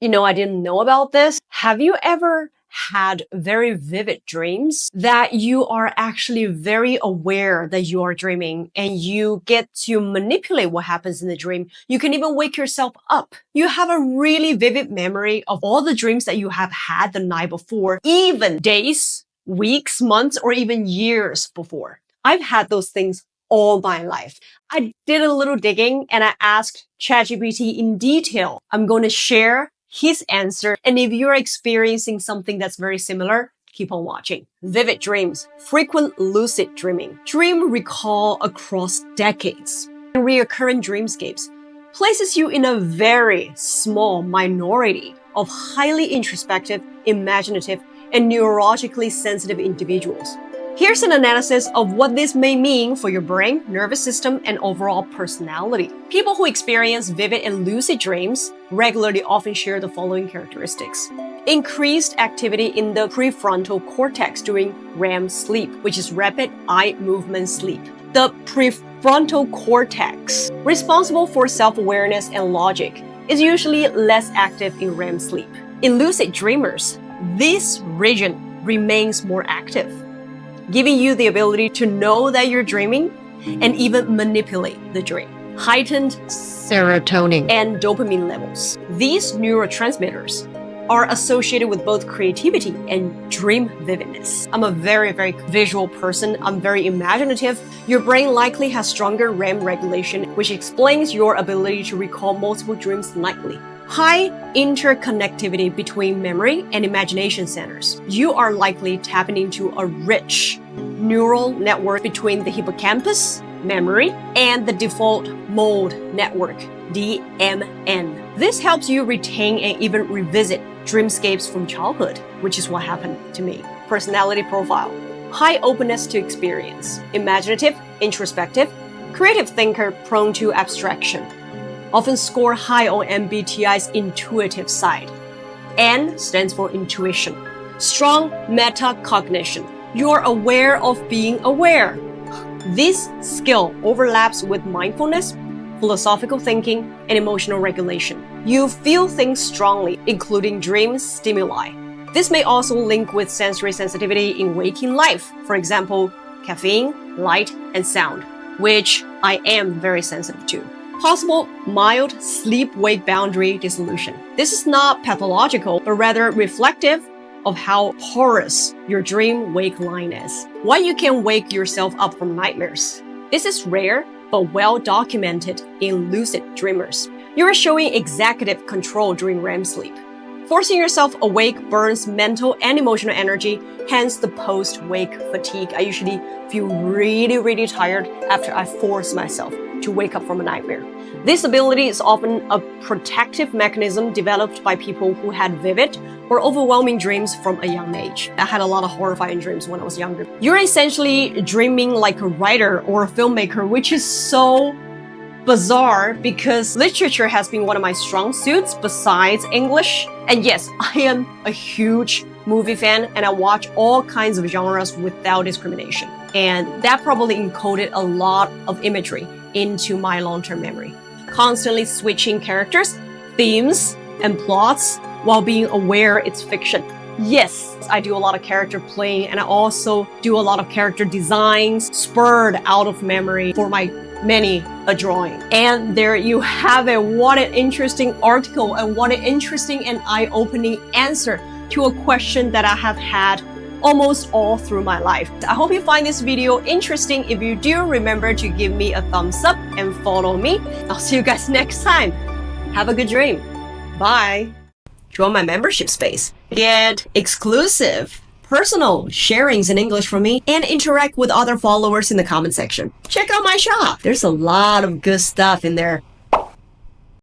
I didn't know about this. Have you ever had very vivid dreams that you are actually very aware that you are dreaming and you get to manipulate what happens in the dream? You can even wake yourself up. You have a really vivid memory of all the dreams that you have had the night before, even days, weeks, months, or even years before. I've had those things all my life. I did a little digging and I asked ChatGPT in detail. I'm going to share his answer. And if you're experiencing something that's very similar, keep on watching. Vivid dreams, frequent lucid dreaming, dream recall across decades, and reoccurring dreamscapes places you in a very small minority of highly introspective, imaginative, and neurologically sensitive individuals. Here's an analysis of what this may mean for your brain, nervous system, and overall personality. People who experience vivid and lucid dreams regularly often share the following characteristics. Increased activity in the prefrontal cortex during REM sleep, which is rapid eye movement sleep. The prefrontal cortex, responsible for self-awareness and logic, is usually less active in REM sleep. In lucid dreamers, this region remains more active, giving you the ability to know that you're dreaming and even manipulate the dream. Heightened serotonin and dopamine levels. These neurotransmitters are associated with both creativity and dream vividness. I'm a very, very visual person. I'm very imaginative. Your brain likely has stronger REM regulation, which explains your ability to recall multiple dreams nightly. High interconnectivity between memory and imagination centers. You are likely tapping into a rich neural network between the hippocampus, memory, and the default mode network, DMN. This helps you retain and even revisit dreamscapes from childhood, which is what happened to me. Personality profile. High openness to experience. Imaginative, introspective, creative thinker prone to abstraction. Often score high on MBTI's intuitive side. N stands for intuition. Strong metacognition. You're aware of being aware. This skill overlaps with mindfulness, philosophical thinking, and emotional regulation. You feel things strongly, including dream stimuli. This may also link with sensory sensitivity in waking life, for example, caffeine, light, and sound, which I am very sensitive to. Possible mild sleep-wake boundary dissolution. This is not pathological, but rather reflective of how porous your dream-wake line is. Why you can wake yourself up from nightmares. This is rare, but well documented in lucid dreamers. You are showing executive control during REM sleep. Forcing yourself awake burns mental and emotional energy, hence the post-wake fatigue. I usually feel really, really tired after I force myself to wake up from a nightmare. This ability is often a protective mechanism developed by people who had vivid or overwhelming dreams from a young age. I had a lot of horrifying dreams when I was younger. You're essentially dreaming like a writer or a filmmaker, which is so bizarre because literature has been one of my strong suits besides English. And yes, I am a huge movie fan and I watch all kinds of genres without discrimination. And that probably encoded a lot of imagery into my long-term memory. Constantly switching characters, themes, and plots while being aware it's fiction. Yes, I do a lot of character playing and I also do a lot of character designs spurred out of memory for my many a drawing. And there you have it. What an interesting article and what an interesting and eye-opening answer to a question that I have had almost all through my life. I hope you find this video interesting. If you do, remember to give me a thumbs up and follow me. I'll see you guys next time. Have a good dream. Bye. Join my membership space. Get exclusive personal sharings in English from me and interact with other followers in the comment section. Check out my shop. There's a lot of good stuff in there.